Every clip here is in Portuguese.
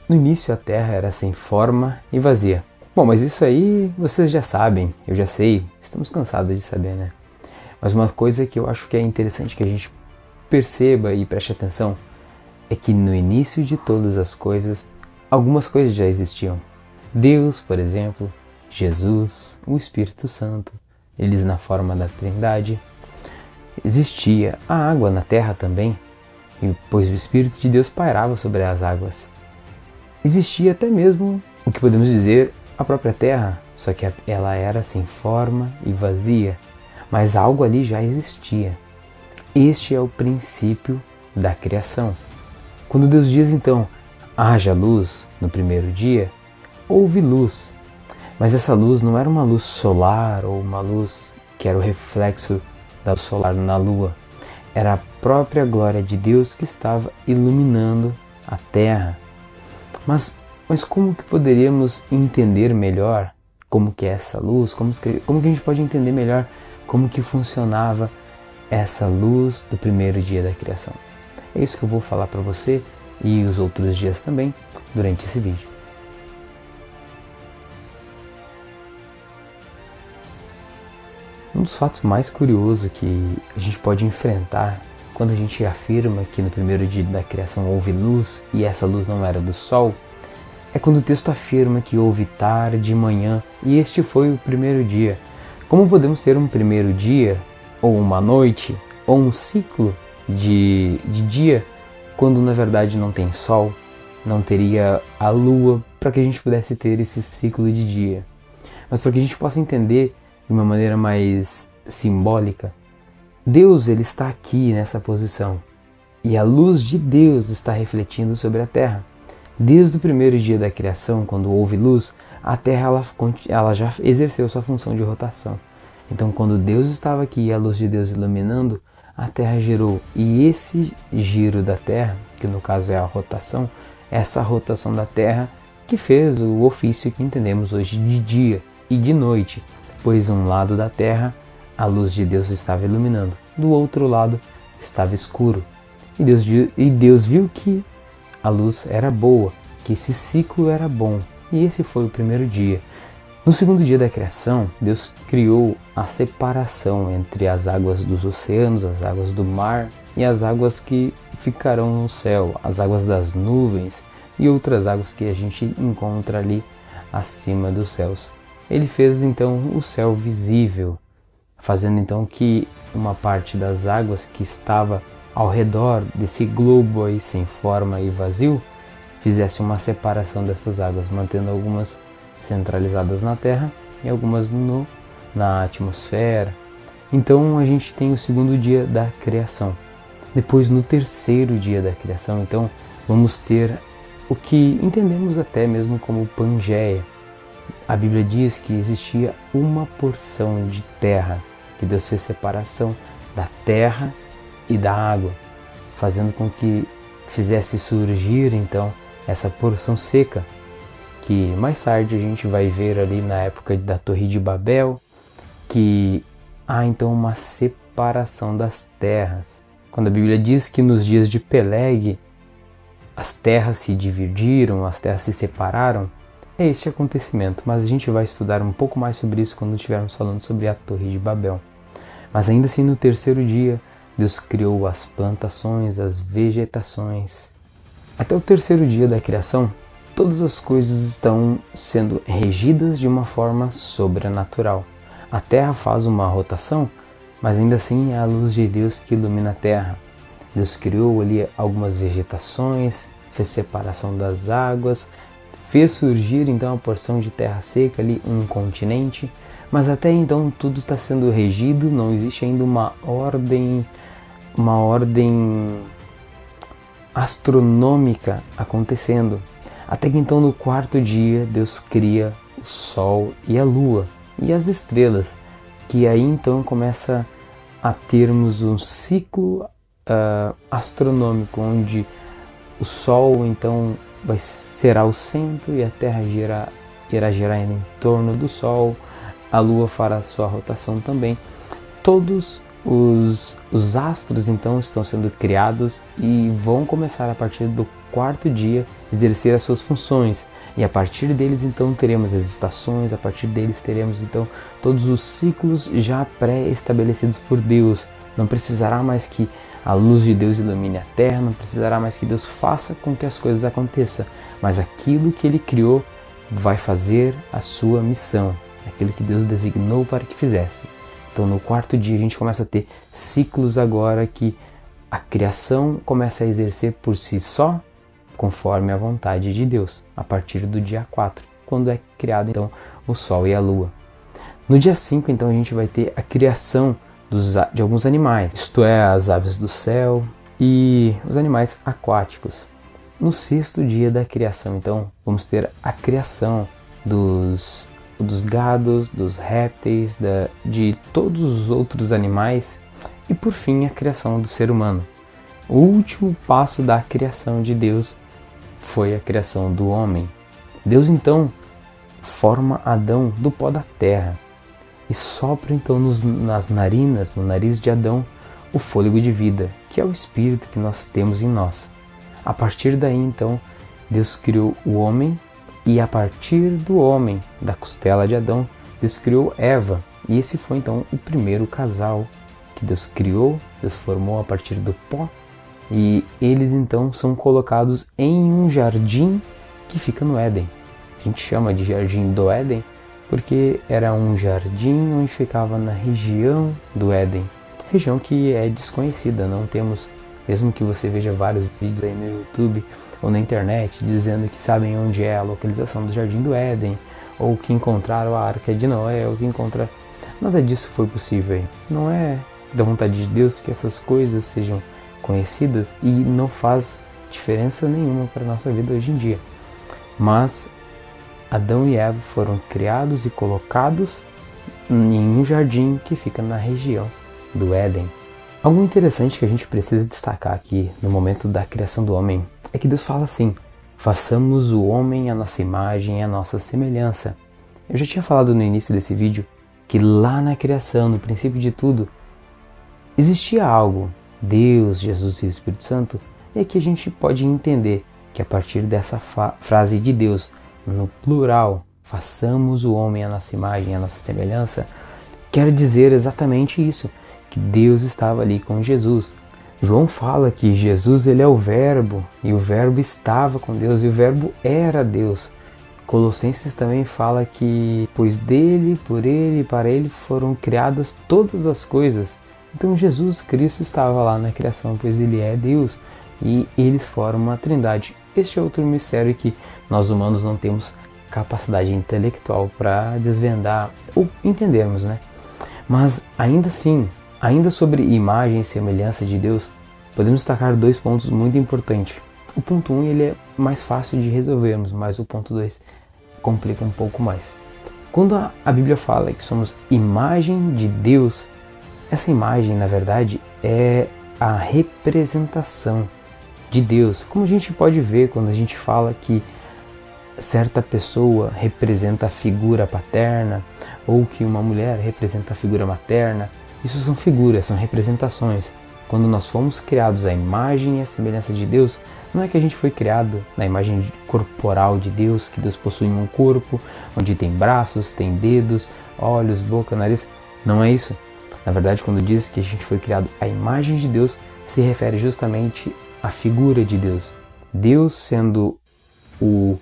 No início a terra era sem forma e vazia. Bom, mas isso aí vocês já sabem, eu já sei, estamos cansados de saber, né? Mas uma coisa que eu acho que é interessante que a gente perceba e preste atenção é que no início de todas as coisas, algumas coisas já existiam. Deus, por exemplo, Jesus, o Espírito Santo, eles na forma da Trindade. Existia a água na terra também, pois o Espírito de Deus pairava sobre as águas. Existia até mesmo o que podemos dizer a própria terra, só que ela era sem forma e vazia, mas algo ali já existia. Este é o princípio da criação. Quando Deus diz então, haja luz no primeiro dia, houve luz. Mas essa luz não era uma luz solar ou uma luz que era o reflexo da luz solar na lua. Era a própria glória de Deus que estava iluminando a terra. Mas como que poderíamos entender melhor como que é essa luz? Como que a gente pode entender melhor como que funcionava essa luz do primeiro dia da criação? É isso que eu vou falar para você e os outros dias também durante esse vídeo. Um dos fatos mais curiosos que a gente pode enfrentar quando a gente afirma que no primeiro dia da criação houve luz e essa luz não era do sol, é quando o texto afirma que houve tarde e manhã e este foi o primeiro dia. Como podemos ter um primeiro dia, ou uma noite, ou um ciclo de dia, quando na verdade não tem sol, não teria a lua para que a gente pudesse ter esse ciclo de dia? Mas para que a gente possa entender de uma maneira mais simbólica, Deus ele está aqui nessa posição e a luz de Deus está refletindo sobre a terra. Desde o primeiro dia da criação, quando houve luz, a terra ela já exerceu sua função de rotação. Então quando Deus estava aqui e a luz de Deus iluminando, a terra girou. E esse giro da terra, que no caso é a rotação, essa rotação da terra que fez o ofício que entendemos hoje de dia e de noite, pois um lado da terra a luz de Deus estava iluminando, do outro lado estava escuro. E Deus viu que a luz era boa, que esse ciclo era bom, e esse foi o primeiro dia. No segundo dia da criação, Deus criou a separação entre as águas dos oceanos, as águas do mar e as águas que ficarão no céu, as águas das nuvens e outras águas que a gente encontra ali acima dos céus. Ele fez então o céu visível, fazendo então que uma parte das águas que estava ao redor desse globo aí sem forma e vazio fizesse uma separação dessas águas, mantendo algumas centralizadas na terra e algumas na atmosfera. Então a gente tem o segundo dia da criação. Depois, no terceiro dia da criação, então vamos ter o que entendemos até mesmo como Pangeia. A Bíblia diz que existia uma porção de terra, que Deus fez separação da terra e da água, fazendo com que fizesse surgir então essa porção seca, que mais tarde a gente vai ver ali na época da Torre de Babel, que há então uma separação das terras. Quando a Bíblia diz que nos dias de Peleg as terras se dividiram, as terras se separaram, é este acontecimento, mas a gente vai estudar um pouco mais sobre isso quando estivermos falando sobre a Torre de Babel. Mas ainda assim, no terceiro dia, Deus criou as plantações, as vegetações. Até o terceiro dia da criação, todas as coisas estão sendo regidas de uma forma sobrenatural. A terra faz uma rotação, mas ainda assim é a luz de Deus que ilumina a terra. Deus criou ali algumas vegetações, fez separação das águas, fez surgir então a porção de terra seca ali, um continente, mas até então tudo está sendo regido, não existe ainda uma ordem astronômica acontecendo. Até que então no quarto dia Deus cria o sol e a lua e as estrelas, que aí então começa a termos um ciclo astronômico, onde o sol então será o centro e a Terra irá girar em torno do Sol, a Lua fará sua rotação também. Todos os astros então estão sendo criados e vão começar a partir do quarto dia exercer as suas funções. E a partir deles então teremos as estações, a partir deles teremos então todos os ciclos já pré-estabelecidos por Deus. Não precisará mais que a luz de Deus ilumine a terra, não precisará mais que Deus faça com que as coisas aconteçam, mas aquilo que Ele criou vai fazer a sua missão, aquilo que Deus designou para que fizesse. Então no quarto dia a gente começa a ter ciclos agora que a criação começa a exercer por si só, conforme a vontade de Deus, a partir do dia 4, quando é criado então o Sol e a Lua. No dia 5 então a gente vai ter a criação de alguns animais, isto é, as aves do céu e os animais aquáticos. No sexto dia da criação então vamos ter a criação dos gados, dos répteis, de todos os outros animais e por fim a criação do ser humano. O último passo da criação de Deus foi a criação do homem. Deus então forma Adão do pó da terra e sopra então nas narinas, no nariz de Adão, o fôlego de vida, que é o espírito que nós temos em nós. A partir daí então, Deus criou o homem e a partir do homem, da costela de Adão, Deus criou Eva. E esse foi então o primeiro casal que Deus criou, Deus formou a partir do pó. E eles então são colocados em um jardim que fica no Éden. A gente chama de Jardim do Éden porque era um jardim onde ficava na região do Éden. Região que é desconhecida, não temos, mesmo que você veja vários vídeos aí no YouTube ou na internet dizendo que sabem onde é a localização do Jardim do Éden, ou que encontraram a Arca de Noé, ou que encontraram... Nada disso foi possível. Não é da vontade de Deus que essas coisas sejam conhecidas e não faz diferença nenhuma para a nossa vida hoje em dia. Mas Adão e Eva foram criados e colocados em um jardim que fica na região do Éden. Algo interessante que a gente precisa destacar aqui no momento da criação do homem é que Deus fala assim: façamos o homem à nossa imagem e à nossa semelhança. Eu já tinha falado no início desse vídeo que lá na criação, no princípio de tudo, existia algo, Deus, Jesus e o Espírito Santo, e aqui a gente pode entender que a partir dessa frase de Deus, no plural, façamos o homem à nossa imagem e à nossa semelhança, quer dizer exatamente isso, que Deus estava ali com Jesus. João fala que Jesus ele é o Verbo, e o Verbo estava com Deus, e o Verbo era Deus. Colossenses também fala que, pois dele, por ele e para ele foram criadas todas as coisas. Então Jesus Cristo estava lá na criação, pois ele é Deus, e eles formam a Trindade. Este é outro mistério que nós humanos não temos capacidade intelectual para desvendar ou entendermos, né? Mas ainda assim, ainda sobre imagem e semelhança de Deus, podemos destacar dois pontos muito importantes. O ponto 1 ele é mais fácil de resolvermos, mas o ponto 2 complica um pouco mais. Quando a Bíblia fala que somos imagem de Deus, essa imagem, na verdade, é a representação de Deus. Como a gente pode ver quando a gente fala que certa pessoa representa a figura paterna ou que uma mulher representa a figura materna, isso são figuras, são representações. Quando nós fomos criados à imagem e à semelhança de Deus, não é que a gente foi criado na imagem corporal de Deus, que Deus possui um corpo, onde tem braços, tem dedos, olhos, boca, nariz. Não é isso. Na verdade, quando diz que a gente foi criado à imagem de Deus, se refere justamente à figura de Deus. Deus, sendo o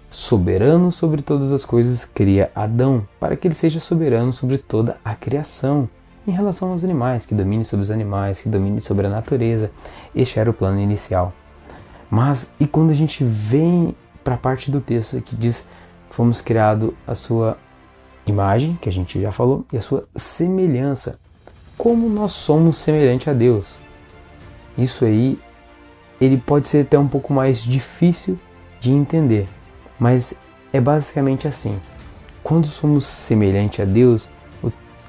soberano sobre todas as coisas, cria Adão para que ele seja soberano sobre toda a criação. Em relação aos animais, que domine sobre os animais, que domine sobre a natureza. Este era o plano inicial. Mas, e quando a gente vem para a parte do texto que diz fomos criados a sua imagem, que a gente já falou, e a sua semelhança. Como nós somos semelhantes a Deus? Isso aí, ele pode ser até um pouco mais difícil de entender, mas é basicamente assim. Quando somos semelhantes a Deus,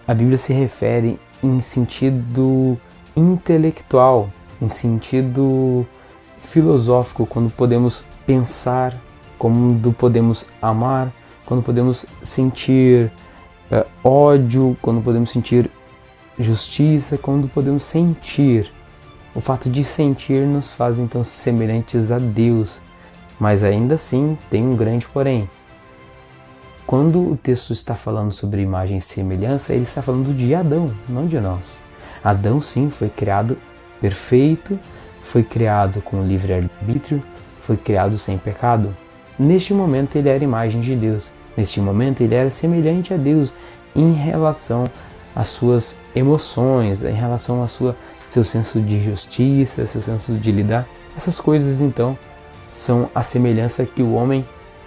a Bíblia se refere em sentido intelectual, em sentido filosófico, quando podemos pensar, quando podemos amar, quando podemos sentir ódio, quando podemos sentir justiça, quando podemos sentir. O fato de sentir nos faz então semelhantes a Deus. Mas ainda assim tem um grande porém. Quando o texto está falando sobre imagem e semelhança, ele está falando de Adão, não de nós. Adão sim foi criado perfeito, foi criado com livre-arbítrio, foi criado sem pecado. Neste momento ele era imagem de Deus, neste momento ele era semelhante a Deus em relação às suas emoções, em relação ao seu senso de justiça, seu senso de lidar. Essas coisas então são a semelhança que o homem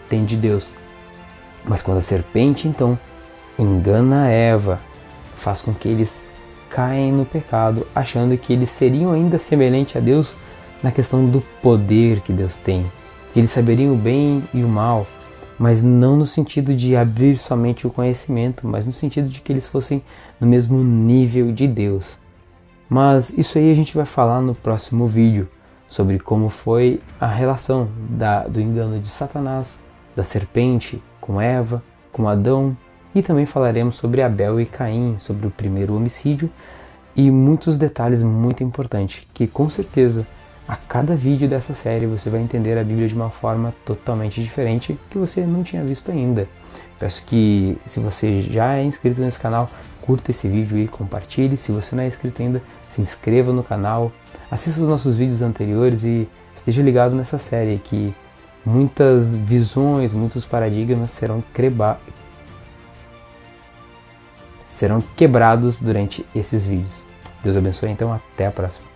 tem de Deus. Mas quando a serpente então engana Eva, faz com que eles caem no pecado, achando que eles seriam ainda semelhantes a Deus na questão do poder que Deus tem, que eles saberiam o bem e o mal, mas não no sentido de abrir somente o conhecimento, mas no sentido de que eles fossem no mesmo nível de Deus. Mas isso aí a gente vai falar no próximo vídeo, sobre como foi a relação do engano de Satanás, da serpente com Eva, com Adão, e também falaremos sobre Abel e Caim, sobre o primeiro homicídio e muitos detalhes muito importantes, que com certeza a cada vídeo dessa série você vai entender a Bíblia de uma forma totalmente diferente que você não tinha visto ainda. Peço que, se você já é inscrito nesse canal, curta esse vídeo e compartilhe. Se você não é inscrito ainda, se inscreva no canal, assista os nossos vídeos anteriores e esteja ligado nessa série que muitas visões, muitos paradigmas serão quebrados durante esses vídeos. Deus abençoe, então até a próxima.